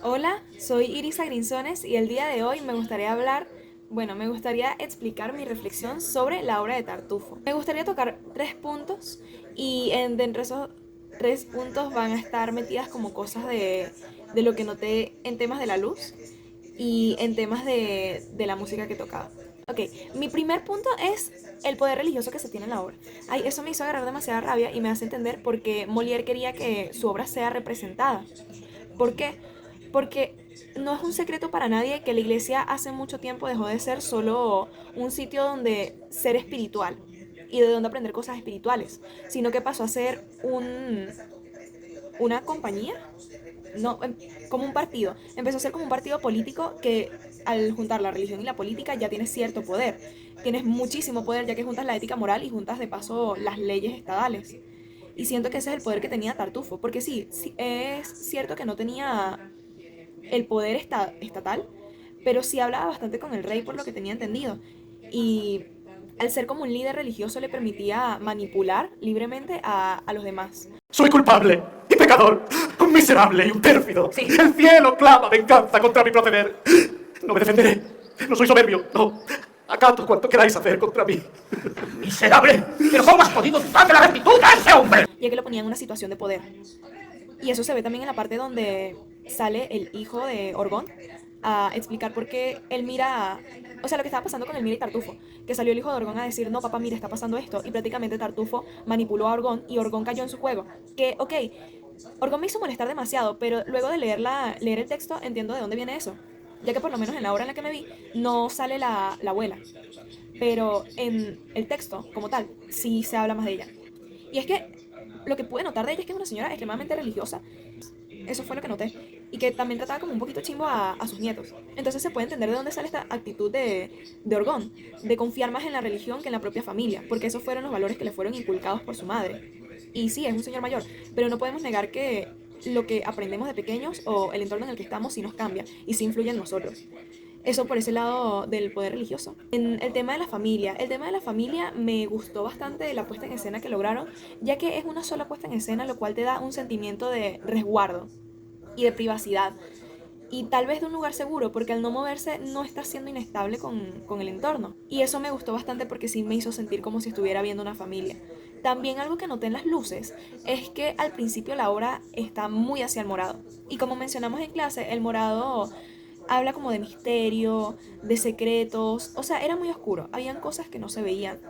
Hola, soy Irisa Grinzones y el día de hoy me gustaría explicar mi reflexión sobre la obra de Tartufo. Me gustaría tocar tres puntos y dentro de esos tres puntos van a estar metidas como cosas de lo que noté en temas de la luz y en temas de la música que tocaba. Ok, mi primer punto es el poder religioso que se tiene en la obra. Ay, eso me hizo agarrar demasiada rabia y me hace entender por qué Molière quería que su obra sea representada. ¿Por qué? Porque no es un secreto para nadie que la iglesia hace mucho tiempo dejó de ser solo un sitio donde ser espiritual y de donde aprender cosas espirituales, sino que pasó a ser una compañía, no, como un partido. Empezó a ser como un partido político que al juntar la religión y la política ya tienes cierto poder. Tienes muchísimo poder ya que juntas la ética moral y juntas de paso las leyes estadales. Y siento que ese es el poder que tenía Tartufo, porque sí es cierto que no tenía el poder estatal, pero sí hablaba bastante con el rey por lo que tenía entendido. Y al ser como un líder religioso le permitía manipular libremente a los demás. Soy culpable y pecador, un miserable y un pérfido. Sí. El cielo clama venganza contra mi proceder. No me defenderé. No soy soberbio, no. Acato cuanto queráis hacer contra mí. ¡Miserable! ¿Pero cómo has podido dudar de la rectitud de ese hombre? Ya que lo ponía en una situación de poder. Y eso se ve también en la parte donde sale el hijo de Orgón a explicar por qué él mira, o sea, lo que estaba pasando con Elmira y Tartufo, que salió el hijo de Orgón a decir, no, papá, mira, está pasando esto, y prácticamente Tartufo manipuló a Orgón y Orgón cayó en su juego. Que, ok, Orgón me hizo molestar demasiado, pero luego de leer el texto entiendo de dónde viene eso, ya que por lo menos en la obra en la que me vi no sale la abuela, pero en el texto como tal sí se habla más de ella. Y es que lo que pude notar de ella es que es una señora extremadamente religiosa. Eso fue lo que noté. Y que también trataba como un poquito chimbo a sus nietos. Entonces se puede entender de dónde sale esta actitud de Orgón, de confiar más en la religión que en la propia familia, porque esos fueron los valores que le fueron inculcados por su madre. Y sí, es un señor mayor, pero no podemos negar que lo que aprendemos de pequeños o el entorno en el que estamos sí nos cambia y sí influye en nosotros. Eso por ese lado del poder religioso. En el tema de la familia me gustó bastante la puesta en escena que lograron, ya que es una sola puesta en escena, lo cual te da un sentimiento de resguardo y de privacidad. Y tal vez de un lugar seguro, porque al no moverse no está siendo inestable con el entorno. Y eso me gustó bastante porque sí me hizo sentir como si estuviera viendo una familia. También algo que noté en las luces es que al principio la obra está muy hacia el morado. Y como mencionamos en clase, el morado habla como de misterio, de secretos, o sea, era muy oscuro, habían cosas que no se veían.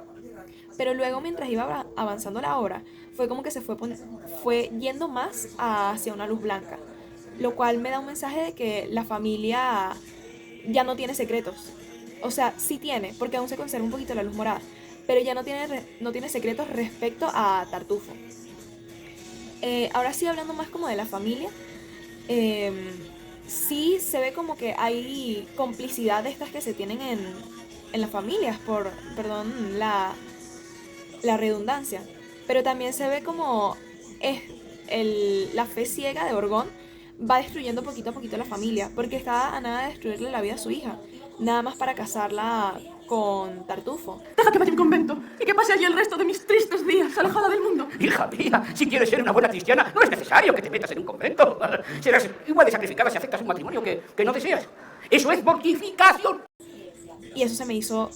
Pero luego mientras iba avanzando la obra, fue como que fue yendo más hacia una luz blanca, lo cual me da un mensaje de que la familia ya no tiene secretos. O sea, sí tiene, porque aún se conserva un poquito la luz morada, pero ya no tiene secretos respecto a Tartufo. Ahora sí, hablando más como de la familia, eh, sí se ve como que hay complicidad de estas que se tienen en las familias, perdón, la redundancia. Pero también se ve como es la fe ciega de Orgón va destruyendo poquito a poquito la familia, porque está a nada de destruirle la vida a su hija, nada más para casarla con Tartufo. Deja que vaya a mi convento y que pase allí el resto de mis tristes días, alejada del mundo. Hija mía, si quieres ser una buena cristiana, no es necesario que te metas en un convento. Serás igual de sacrificada si aceptas un matrimonio que no deseas. Eso es mortificación. Y eso se me hizo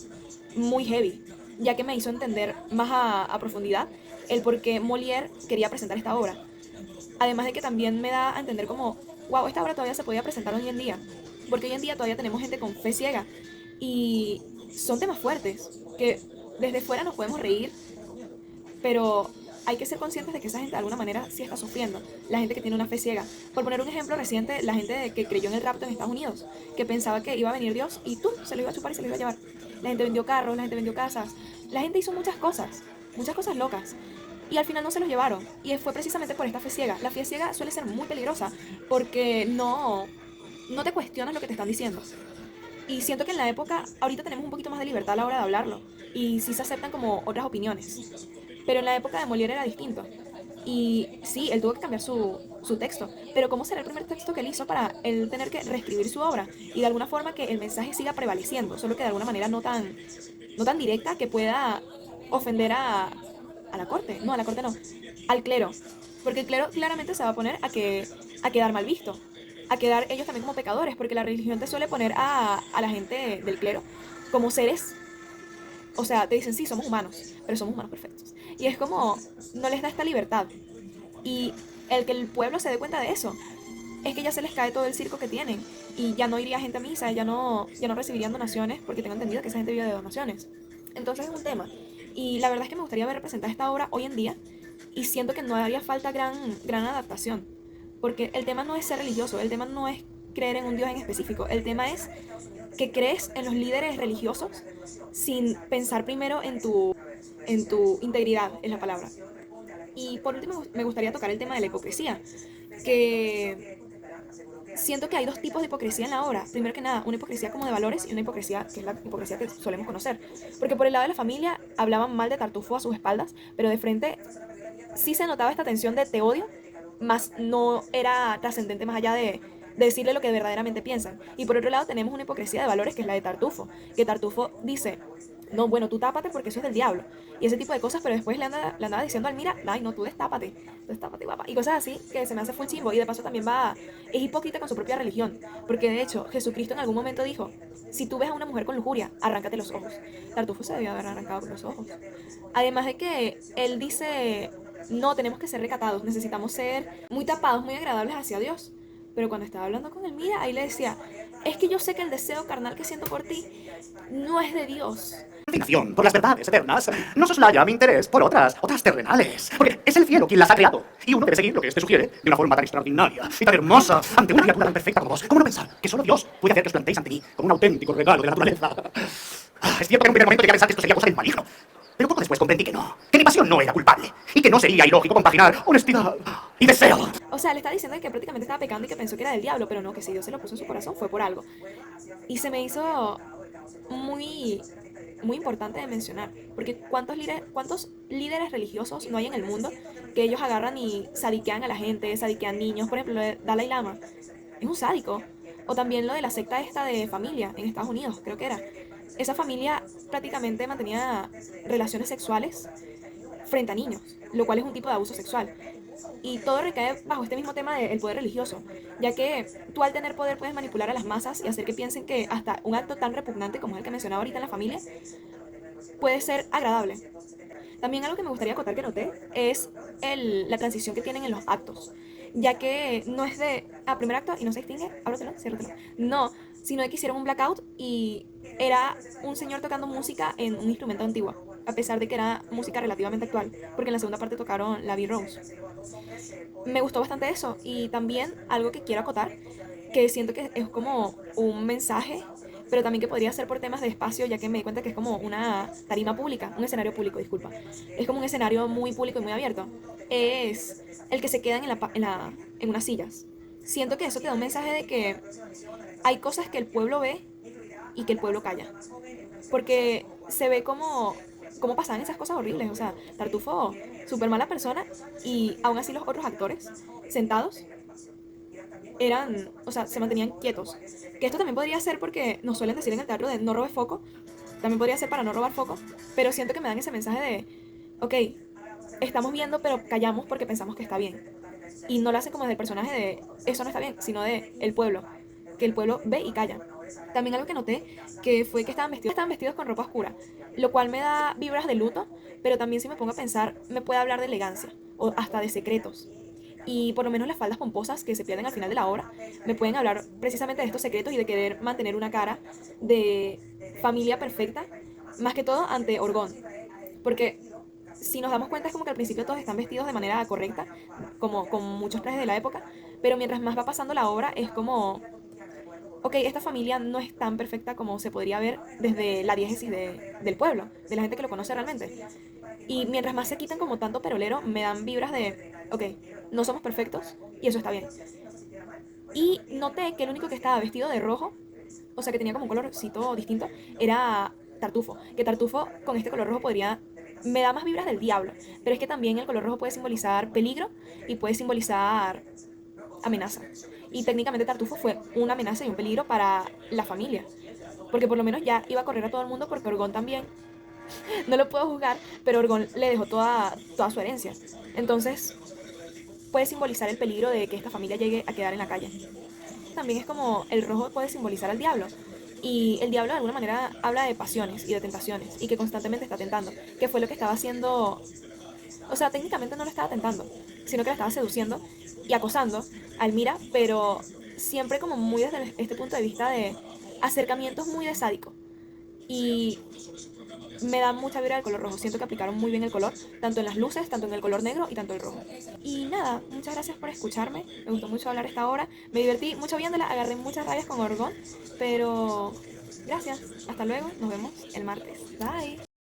muy heavy, ya que me hizo entender más a profundidad el por qué Molière quería presentar esta obra. Además de que también me da a entender como, wow, esta obra todavía se podía presentar hoy en día, porque hoy en día todavía tenemos gente con fe ciega y son temas fuertes, que desde fuera nos podemos reír, pero hay que ser conscientes de que esa gente de alguna manera sí está sufriendo, la gente que tiene una fe ciega. Por poner un ejemplo reciente, la gente que creyó en el rapto en Estados Unidos, que pensaba que iba a venir Dios y tú se lo iba a chupar y se lo iba a llevar. La gente vendió carros, la gente vendió casas, la gente hizo muchas cosas locas. Y al final no se los llevaron. Y fue precisamente por esta fe ciega. La fe ciega suele ser muy peligrosa porque no te cuestionas lo que te están diciendo. Y siento que en la época, ahorita tenemos un poquito más de libertad a la hora de hablarlo. Y sí se aceptan como otras opiniones. Pero en la época de Molière era distinto. Y sí, él tuvo que cambiar su texto. Pero ¿cómo será el primer texto que él hizo para él tener que reescribir su obra? Y de alguna forma que el mensaje siga prevaleciendo, solo que de alguna manera no tan directa que pueda ofender a la corte. No, a la corte no. Al clero. Porque el clero claramente se va a poner a quedar mal visto. a quedar ellos también como pecadores, porque la religión te suele poner a la gente del clero como seres, o sea, te dicen sí, somos humanos, pero somos humanos perfectos. Y es como, no les da esta libertad. Y el que el pueblo se dé cuenta de eso, es que ya se les cae todo el circo que tienen. Y ya no iría gente a misa, ya no recibirían donaciones, porque tengo entendido que esa gente vive de donaciones. Entonces es un tema. Y la verdad es que me gustaría ver representada esta obra hoy en día, y siento que no haría falta gran adaptación. Porque el tema no es ser religioso, el tema no es creer en un Dios en específico, el tema es que crees en los líderes religiosos sin pensar primero en tu integridad, es la palabra. Y por último me gustaría tocar el tema de la hipocresía, que siento que hay dos tipos de hipocresía en la obra. Primero que nada, una hipocresía como de valores y una hipocresía que es la hipocresía que solemos conocer. Porque por el lado de la familia hablaban mal de Tartufo a sus espaldas, pero de frente sí se notaba esta tensión de te odio, más no era trascendente más allá de decirle lo que verdaderamente piensan. Y por otro lado tenemos una hipocresía de valores que es la de Tartufo, que Tartufo dice, no, bueno, tú tápate porque eso es del diablo. Y ese tipo de cosas, pero después le andaba diciendo al Mira, ay, no, tú destápate, guapa. Y cosas así que se me hace full chimbo. Y de paso también es hipócrita con su propia religión. Porque de hecho, Jesucristo en algún momento dijo, si tú ves a una mujer con lujuria, arráncate los ojos. Tartufo se debió haber arrancado con los ojos. Además de que él dice, no, tenemos que ser recatados, necesitamos ser muy tapados, muy agradables hacia Dios. Pero cuando estaba hablando con el Mira, ahí le decía, es que yo sé que el deseo carnal que siento por ti no es de Dios. Fascinación por las verdades eternas no soslaya mi interés por otras terrenales. Porque es el cielo quien las ha creado. Y uno debe seguir lo que este sugiere de una forma tan extraordinaria y tan hermosa ante una criatura tan perfecta como vos. ¿Cómo no pensar que solo Dios puede hacer que os plantéis ante mí como un auténtico regalo de la naturaleza? Es cierto que en un primer momento llegué a pensar que esto sería cosa del maligno. Pero poco después comprendí que no, que mi pasión no era culpable y que no sería ilógico compaginar honestidad y deseo. O sea, le está diciendo que prácticamente estaba pecando y que pensó que era del diablo, pero no, que si Dios se lo puso en su corazón fue por algo. Y se me hizo muy importante de mencionar, porque ¿cuántos líderes religiosos no hay en el mundo que ellos agarran y sadiquean a la gente, sadiquean niños? Por ejemplo, lo de Dalai Lama es un sádico. O también lo de la secta esta de familia en Estados Unidos, creo que era. Esa familia prácticamente mantenía relaciones sexuales frente a niños, lo cual es un tipo de abuso sexual. Y todo recae bajo este mismo tema del poder religioso, ya que tú al tener poder puedes manipular a las masas y hacer que piensen que hasta un acto tan repugnante como es el que mencionaba ahorita en la familia puede ser agradable. También algo que me gustaría acotar que noté es la transición que tienen en los actos, ya que no es de, primer acto y no se extingue, ábratelo, ciérratelo. No, sino de que hicieron un blackout y era un señor tocando música en un instrumento antiguo, a pesar de que era música relativamente actual, porque en la segunda parte tocaron la B-Rose. Me gustó bastante eso, y también algo que quiero acotar, que siento que es como un mensaje, pero también que podría ser por temas de espacio, ya que me di cuenta que es como una tarima pública, un escenario público, disculpa. Es como un escenario muy público y muy abierto. Es el que se quedan en unas sillas. Siento que eso te da un mensaje de que hay cosas que el pueblo ve y que el pueblo calla. Porque se ve como pasaban esas cosas horribles. O sea, Tartufo, súper mala persona, y aún así los otros actores sentados se mantenían quietos. Que esto también podría ser porque nos suelen decir en el teatro de no robes foco. También podría ser para no robar foco. Pero siento que me dan ese mensaje de, ok, estamos viendo pero callamos porque pensamos que está bien. Y no lo hacen como desde el personaje de eso no está bien, sino de el pueblo. Que el pueblo ve y calla. También algo que noté que fue que estaban vestidos con ropa oscura, lo cual me da vibras de luto, pero también si me pongo a pensar me puede hablar de elegancia o hasta de secretos. Y por lo menos las faldas pomposas que se pierden al final de la obra me pueden hablar precisamente de estos secretos y de querer mantener una cara de familia perfecta, más que todo ante Orgón. Porque si nos damos cuenta es como que al principio todos están vestidos de manera correcta, como con muchos trajes de la época, pero mientras más va pasando la obra es como, ok, esta familia no es tan perfecta como se podría ver desde la diégesis del pueblo, de la gente que lo conoce realmente. Y mientras más se quitan como tanto perolero, me dan vibras de, ok, no somos perfectos y eso está bien. Y noté que el único que estaba vestido de rojo, o sea que tenía como un colorcito distinto, era Tartufo. Que Tartufo con este color rojo me da más vibras del diablo, pero es que también el color rojo puede simbolizar peligro y puede simbolizar amenaza. Y técnicamente Tartufo fue una amenaza y un peligro para la familia, porque por lo menos ya iba a correr a todo el mundo, porque Orgón también, no lo puedo juzgar, pero Orgón le dejó toda su herencia. Entonces puede simbolizar el peligro de que esta familia llegue a quedar en la calle. también es como el rojo puede simbolizar al diablo. Y el diablo de alguna manera habla de pasiones y de tentaciones y que constantemente está tentando, que fue lo que estaba haciendo. O sea, técnicamente no lo estaba tentando, sino que la estaba seduciendo y acosando a Elmira, pero siempre como muy desde este punto de vista de acercamientos muy de sádico. Y me da mucha vibra el color rojo. Siento que aplicaron muy bien el color, tanto en las luces, tanto en el color negro y tanto el rojo. Y nada, muchas gracias por escucharme. Me gustó mucho hablar esta hora. Me divertí mucho viéndola, agarré muchas rabias con Orgón, pero gracias. Hasta luego, nos vemos el martes. Bye.